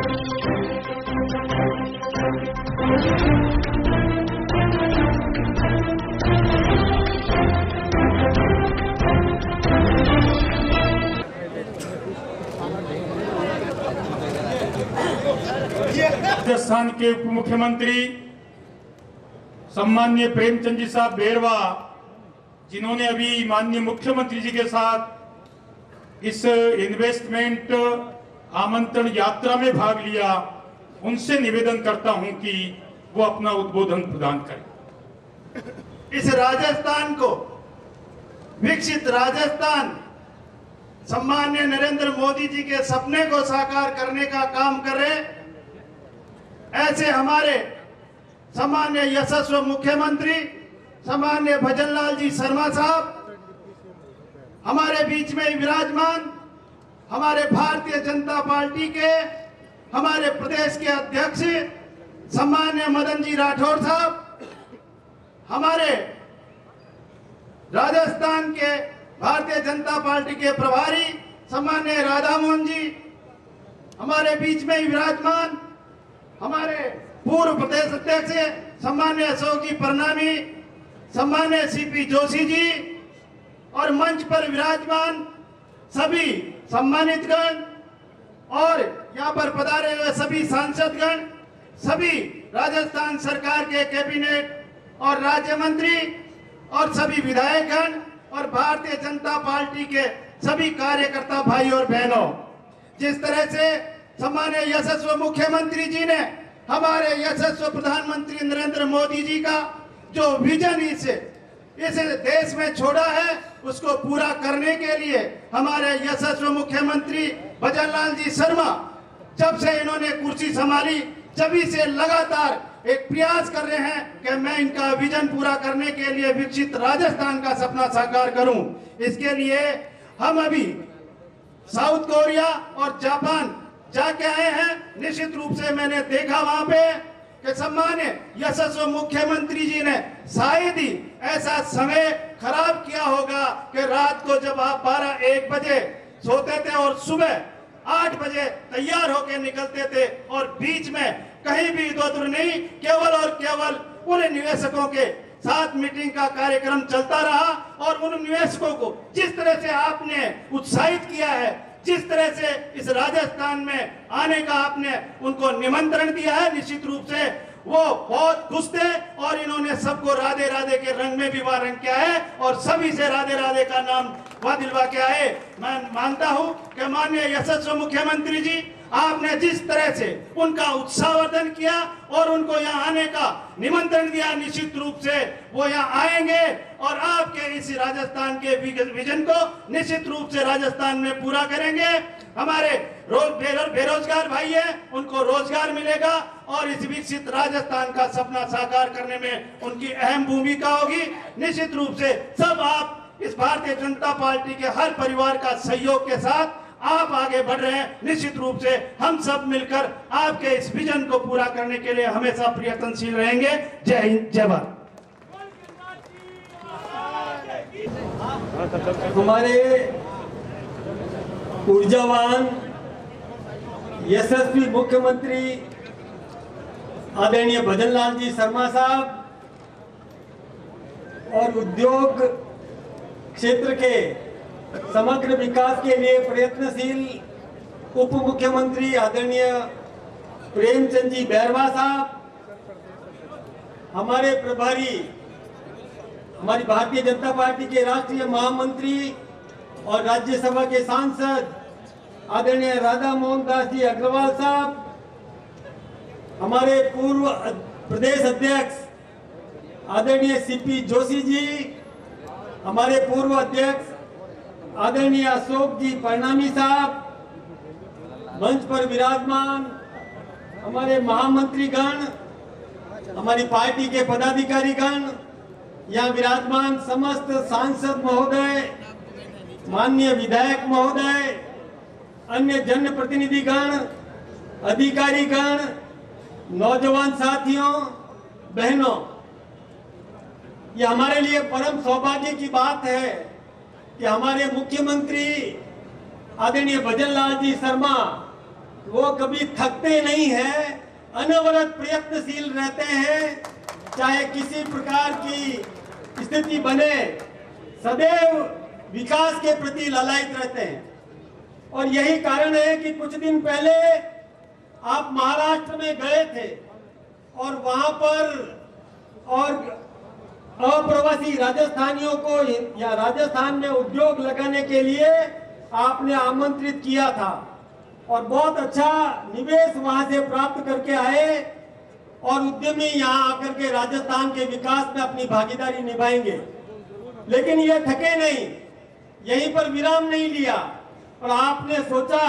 राजस्थान के उप मुख्यमंत्री सम्माननीय प्रेमचंद जी साहब बेरवा, जिन्होंने अभी माननीय मुख्यमंत्री जी के साथ इस इन्वेस्टमेंट आमंत्रण यात्रा में भाग लिया, उनसे निवेदन करता हूं कि वो अपना उद्बोधन प्रदान करें। इस राजस्थान को विकसित राजस्थान सम्माननीय नरेंद्र मोदी जी के सपने को साकार करने का काम कर रहे ऐसे हमारे सम्माननीय यशस्वी मुख्यमंत्री सम्माननीय भजनलाल जी शर्मा साहब हमारे बीच में विराजमान, हमारे भारतीय जनता पार्टी के हमारे प्रदेश के अध्यक्ष सम्माननीय मदन जी राठौर साहब, हमारे राजस्थान के भारतीय जनता पार्टी के प्रभारी सम्माननीय राधा मोहन जी, हमारे बीच में विराजमान हमारे पूर्व प्रदेश अध्यक्ष सम्माननीय अशोक जी परनामी, सम्माननीय सीपी जोशी जी और मंच पर विराजमान सभी सम्मानित गण और यहाँ पर पधारे हुए सभी सांसदगण, सभी राजस्थान सरकार के कैबिनेट और राज्य मंत्री और सभी विधायकगण और भारतीय जनता पार्टी के सभी कार्यकर्ता भाई और बहनों, जिस तरह से सम्माननीय यशस्वी मुख्यमंत्री जी ने हमारे यशस्वी प्रधानमंत्री नरेंद्र मोदी जी का जो विजन इस देश में छोड़ा है, उसको पूरा करने के लिए हमारे यशस्वी मुख्यमंत्री भजनलाल जी शर्मा जब से इन्होंने कुर्सी संभाली तभी से लगातार एक प्रयास कर रहे हैं कि मैं इनका विजन पूरा करने के लिए विकसित राजस्थान का सपना साकार करूं। इसके लिए हम अभी साउथ कोरिया और जापान जाके आए हैं। निश्चित रूप से मैंने देखा वहां पे कि सम्मान्य यशस्वी मुख्यमंत्री जी ने शायद ही ऐसा समय खराब किया होगा कि रात को जब आप 12-1 बजे सोते थे और सुबह 8 बजे तैयार होकर निकलते थे और बीच में कहीं भी इधर नहीं, केवल और केवल उन निवेशकों के साथ मीटिंग का कार्यक्रम चलता रहा और उन निवेशकों को जिस तरह से आपने उत्साहित किया है, जिस तरह से इस राजस्थान में आने का आपने उनको निमंत्रण दिया है, निश्चित रूप से वो बहुत खुश थे और इन्होंने सबको राधे राधे के रंग में भी रंग किया है और सभी से राधे राधे का नाम दिलवा के आए। मैं मानता हूं कि माननीय यशस्वी मुख्यमंत्री जी, आपने जिस तरह से उनका उत्साहवर्धन किया और उनको यहाँ आने का निमंत्रण दिया, निश्चित रूप से वो यहाँ आएंगे और आपके इस राजस्थान के विजन को निश्चित रूप से राजस्थान में पूरा करेंगे। हमारे बेरोजगार भाई हैं, उनको रोजगार मिलेगा और इस विकसित राजस्थान का सपना साकार करने में उनकी अहम भूमिका होगी। निश्चित रूप से सब आप इस भारतीय जनता पार्टी के हर परिवार का सहयोग के साथ आप आगे बढ़ रहे हैं। निश्चित रूप से हम सब मिलकर आपके इस विजन को पूरा करने के लिए हमेशा प्रयत्नशील रहेंगे। जय हिंद, जय भारत। हमारे ऊर्जावान यशस्वी मुख्यमंत्री आदरणीय भजनलाल जी शर्मा साहब और उद्योग क्षेत्र के समग्र विकास के लिए प्रयत्नशील उप मुख्यमंत्री आदरणीय प्रेमचंद जी बेरवा साहब, हमारे प्रभारी हमारी भारतीय जनता पार्टी के राष्ट्रीय महामंत्री और राज्यसभा के सांसद आदरणीय राधा मोहन दास जी अग्रवाल साहब, हमारे पूर्व प्रदेश अध्यक्ष आदरणीय सीपी जोशी जी, हमारे पूर्व अध्यक्ष आदरणीय अशोक जी परनामी साहब, मंच पर विराजमान हमारे महामंत्री गण, हमारी पार्टी के पदाधिकारी गण, यहाँ विराजमान समस्त सांसद महोदय, माननीय विधायक महोदय, अन्य जनप्रतिनिधि गण, अधिकारी गण, नौजवान साथियों, बहनों, ये हमारे लिए परम सौभाग्य की बात है कि हमारे मुख्यमंत्री आदरणीय भजनलाल जी शर्मा वो कभी थकते नहीं हैं, अनवरत प्रयत्नशील रहते हैं, चाहे किसी प्रकार की स्थिति बने, सदैव विकास के प्रति ललायित रहते हैं। और यही कारण है कि कुछ दिन पहले आप महाराष्ट्र में गए थे और वहां पर और अप्रवासी राजस्थानियों को या राजस्थान में उद्योग लगाने के लिए आपने आमंत्रित किया था और बहुत अच्छा निवेश वहां से प्राप्त करके आए और उद्यमी यहाँ आकर के राजस्थान के विकास में अपनी भागीदारी निभाएंगे। लेकिन ये थके नहीं, यहीं पर विराम नहीं लिया और आपने सोचा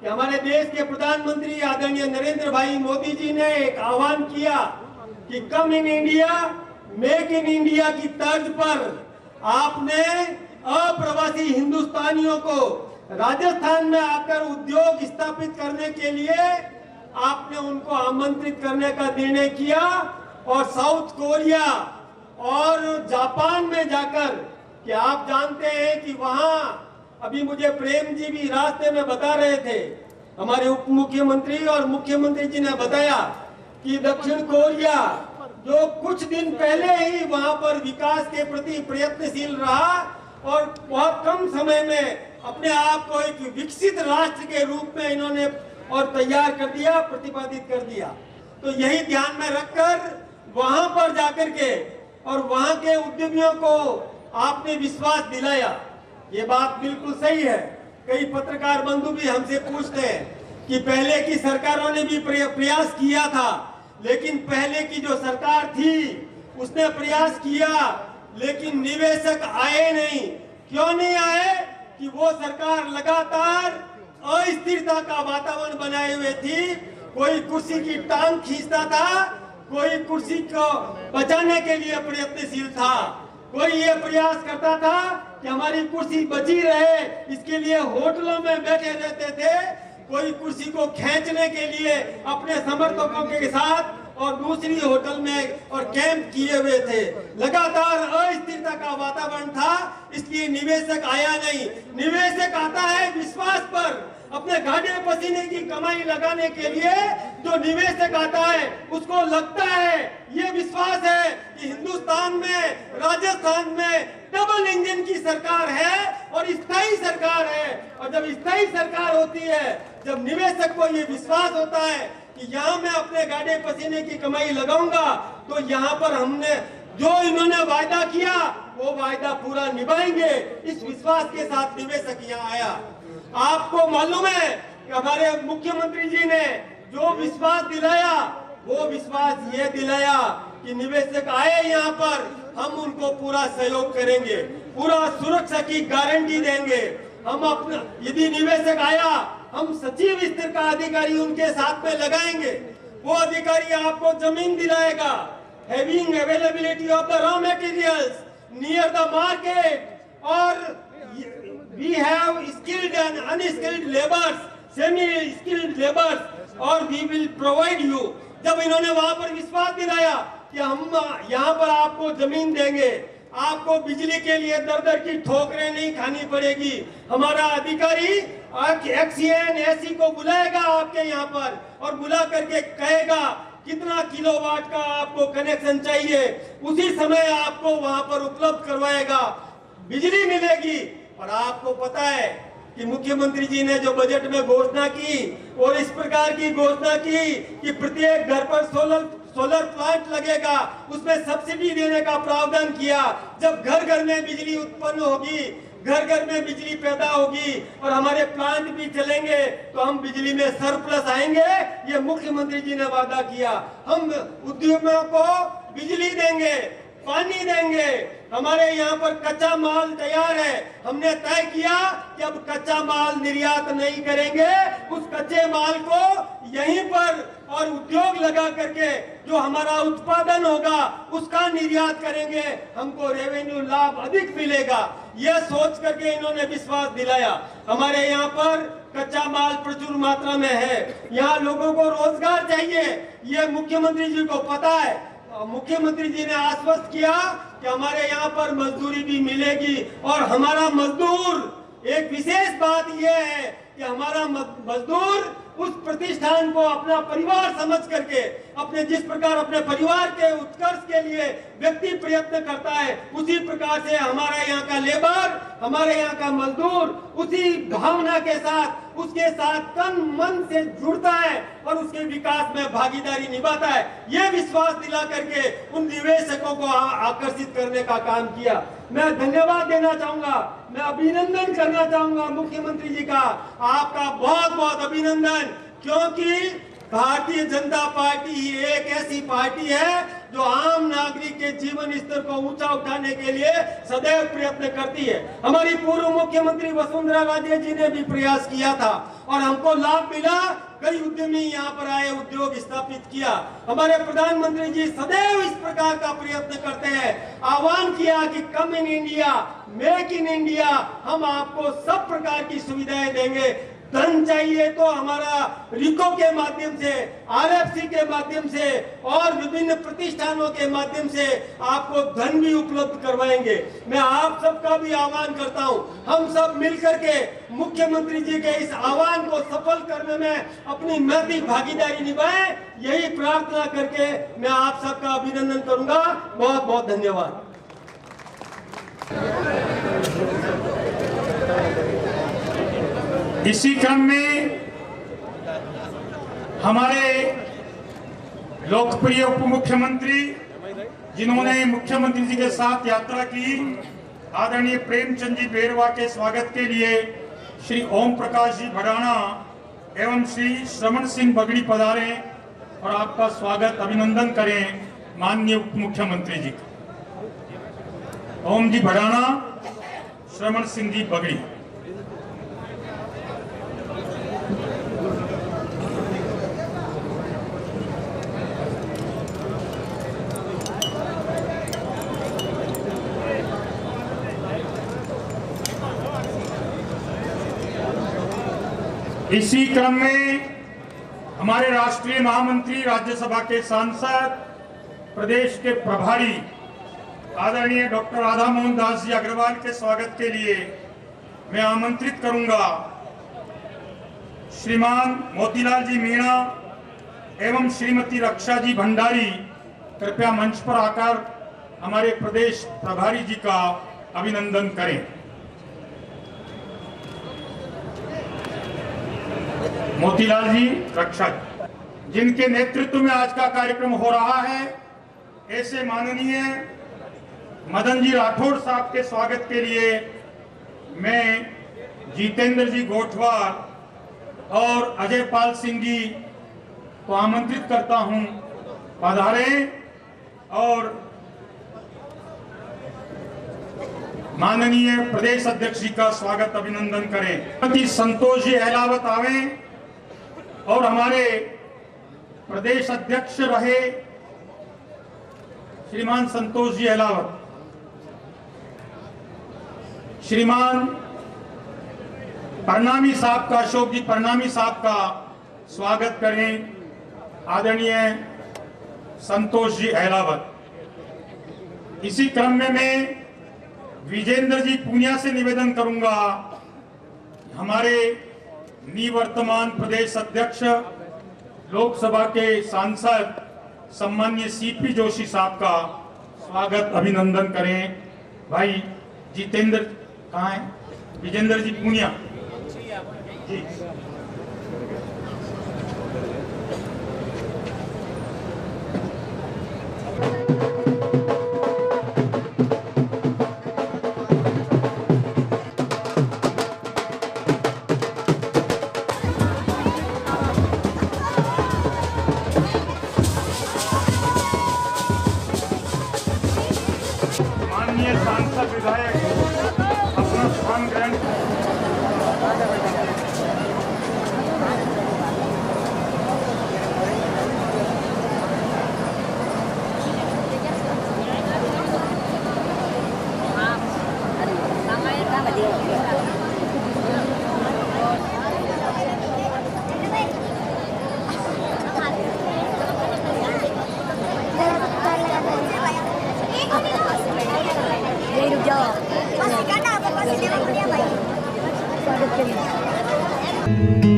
कि हमारे देश के प्रधानमंत्री आदरणीय नरेंद्र भाई मोदी जी ने एक आह्वान किया कि come in India make in India की तर्ज पर आपने अप्रवासी हिंदुस्तानियों को राजस्थान में आकर उद्योग स्थापित करने के लिए आपने उनको आमंत्रित करने का निर्णय किया और साउथ कोरिया और जापान में जाकर, कि आप जानते हैं कि वहां अभी मुझे प्रेम जी भी रास्ते में बता रहे थे, हमारे उप मुख्यमंत्री और मुख्यमंत्री जी ने बताया कि दक्षिण कोरिया जो कुछ दिन पहले ही वहां पर विकास के प्रति प्रयत्नशील रहा और बहुत कम समय में अपने आप को एक विकसित राष्ट्र के रूप में इन्होंने और तैयार कर दिया, प्रतिपादित कर दिया। तो यही ध्यान में रखकर वहां पर जाकर के और वहां के उद्यमियों को आपने विश्वास दिलाया। ये बात बिल्कुल सही है। कई पत्रकार बंधु भी हमसे पूछते हैं कि पहले की सरकारों ने भी प्रयास किया था, लेकिन पहले की जो सरकार थी उसने प्रयास किया लेकिन निवेशक आए नहीं। क्यों नहीं आए? कि वो सरकार लगातार अस्थिरता का वातावरण बनाए हुए थी। कोई कुर्सी की टांग खींचता था, कोई कुर्सी को बचाने के लिए प्रयत्नशील था, कोई ये प्रयास करता था कि हमारी कुर्सी बची रहे, इसके लिए होटलों में बैठे रहते थे, कोई कुर्सी को खींचने के लिए अपने समर्थकों के साथ और दूसरी होटल में और कैंप किए हुए थे। लगातार अस्थिरता का वातावरण था, इसलिए निवेशक आया नहीं। निवेशक आता है विश्वास पर, अपने गाढ़े पसीने की कमाई लगाने के लिए। जो निवेशक आता है उसको लगता है, ये विश्वास है कि हिंदुस्तान में, राजस्थान में डबल इंजन की सरकार है और स्थायी सरकार है। और जब स्थायी सरकार होती है, जब निवेशक को ये विश्वास होता है कि यहाँ मैं अपने गाढ़े पसीने की कमाई लगाऊंगा, तो यहाँ पर हमने जो इन्होंने वायदा किया वो वायदा पूरा निभाएंगे। इस विश्वास के साथ निवेशक यहाँ आया। आपको मालूम है कि हमारे मुख्यमंत्री जी ने जो विश्वास दिलाया, वो विश्वास ये दिलाया कि निवेशक आए यहाँ पर, हम उनको पूरा सहयोग करेंगे, पूरा सुरक्षा की गारंटी देंगे। हम अपना, यदि निवेशक आया, हम सचिव स्तर का अधिकारी उनके साथ में लगाएंगे। वो अधिकारी आपको जमीन दिलाएगा, having availability of the raw materials near the market, और we have skilled and unskilled laborers, semi skilled laborers, और we will provide you। जब इन्होंने वहां पर विश्वास दिलाया कि हम यहाँ पर आपको जमीन देंगे, आपको बिजली के लिए दर दर की ठोकरें नहीं खानी पड़ेगी, हमारा अधिकारी एक्सीएन एसी को बुलाएगा आपके यहाँ पर और बुला करके कहेगा कितना किलोवाट का आपको कनेक्शन चाहिए, उसी समय आपको वहां पर उपलब्ध करवाएगा, बिजली मिलेगी। और आपको पता है कि मुख्यमंत्री जी ने जो बजट में घोषणा की और इस प्रकार की घोषणा की कि प्रत्येक घर पर सोलर प्लांट लगेगा, उसमें सब्सिडी देने का प्रावधान किया। जब घर घर में बिजली उत्पन्न होगी, घर घर में बिजली पैदा होगी और हमारे प्लांट भी चलेंगे, तो हम बिजली में सरप्लस आएंगे। ये मुख्यमंत्री जी ने वादा किया। हम उद्योगों को बिजली देंगे, पानी देंगे। हमारे यहाँ पर कच्चा माल तैयार है, हमने तय किया कि अब कच्चा माल निर्यात नहीं करेंगे, उस कच्चे माल को यहीं पर और उद्योग लगा करके जो हमारा उत्पादन होगा उसका निर्यात करेंगे, हमको रेवेन्यू लाभ अधिक मिलेगा। यह सोच करके इन्होंने विश्वास दिलाया। हमारे यहाँ पर कच्चा माल प्रचुर मात्रा में है, यहाँ लोगों को रोजगार चाहिए, ये मुख्यमंत्री जी को पता है। मुख्यमंत्री जी ने आश्वस्त किया कि हमारे यहाँ पर मजदूरी भी मिलेगी और हमारा मजदूर, एक विशेष बात यह है कि हमारा मजदूर उस प्रतिष्ठान को अपना परिवार समझ करके अपने जिस प्रकार अपने परिवार के उत्कर्ष के लिए व्यक्ति प्रयत्न करता है, उसी प्रकार से हमारा यहाँ का लेबर, हमारे यहाँ का मजदूर उसी भावना के साथ उसके साथ तन मन से जुड़ता है और उसके विकास में भागीदारी निभाता है। ये विश्वास दिला करके उन निवेशकों को आकर्षित करने का काम किया। मैं धन्यवाद देना चाहूंगा, मैं अभिनंदन करना चाहूंगा मुख्यमंत्री जी का। आपका बहुत बहुत अभिनंदन, क्योंकि भारतीय जनता पार्टी ही एक ऐसी पार्टी है जो आम नागरिक के जीवन स्तर को ऊंचा उठाने के लिए सदैव प्रयत्न करती है। हमारी पूर्व मुख्यमंत्री वसुंधरा राजे जी ने भी प्रयास किया था और हमको लाभ मिला। कई उद्यमी यहाँ पर आए, उद्योग स्थापित किया। हमारे प्रधानमंत्री जी सदैव इस प्रकार का प्रयत्न करते हैं। आह्वान किया कि come in India, make in India, हम आपको सब प्रकार की सुविधाएं देंगे। धन चाहिए तो हमारा रिको के माध्यम से, आरएफसी के माध्यम से और विभिन्न प्रतिष्ठानों के माध्यम से आपको धन भी उपलब्ध करवाएंगे। मैं आप सबका भी आह्वान करता हूं, हम सब मिलकर के मुख्यमंत्री जी के इस आह्वान को सफल करने में अपनी महती भागीदारी निभाएं, यही प्रार्थना करके मैं आप सबका अभिनंदन करूंगा। बहुत बहुत धन्यवाद। इसी क्रम में हमारे लोकप्रिय उप मुख्यमंत्री जिन्होंने मुख्यमंत्री जी के साथ यात्रा की, आदरणीय प्रेमचंद जी बेरवा के स्वागत के लिए श्री ओम प्रकाश जी भड़ाना एवं श्री श्रवण सिंह बगड़ी पधारे और आपका स्वागत अभिनंदन करें माननीय उप मुख्यमंत्री जी का। ओम जी भड़ाना, श्रवण सिंह जी बगड़ी। इसी क्रम में हमारे राष्ट्रीय महामंत्री, राज्यसभा के सांसद, प्रदेश के प्रभारी आदरणीय डॉक्टर राधा मोहन दास जी अग्रवाल के स्वागत के लिए मैं आमंत्रित करूंगा श्रीमान मोतीलाल जी मीणा एवं श्रीमती रक्षा जी भंडारी। कृपया मंच पर आकर हमारे प्रदेश प्रभारी जी का अभिनंदन करें। मोतीलाल जी, रक्षा जी, जिनके नेतृत्व में आज का कार्यक्रम हो रहा है, ऐसे माननीय मदन जी राठौड़ साहब के स्वागत के लिए मैं जितेंद्र जी गोठवार और अजय पाल सिंह जी को आमंत्रित करता हूं, पधारें और माननीय प्रदेश अध्यक्ष जी का स्वागत अभिनंदन करें। श्रीमती संतोष जी अहलावत आवे और हमारे प्रदेश अध्यक्ष रहे श्रीमान संतोष जी अहलावत, श्रीमान परनामी साहब का, अशोक जी परनामी साहब का स्वागत करें आदरणीय संतोष जी अहलावत। इसी क्रम में मैं विजेंद्र जी पूनिया से निवेदन करूंगा, हमारे निवर्तमान प्रदेश अध्यक्ष, लोकसभा के सांसद सम्मान्य सीपी जोशी साहब का स्वागत अभिनंदन करें। भाई जितेंद्र कहाँ है? विजेंद्र जी पूनिया जी। सांसद विधायक अपना स्थान ग्रहण Masih kan apa pasti dia baik.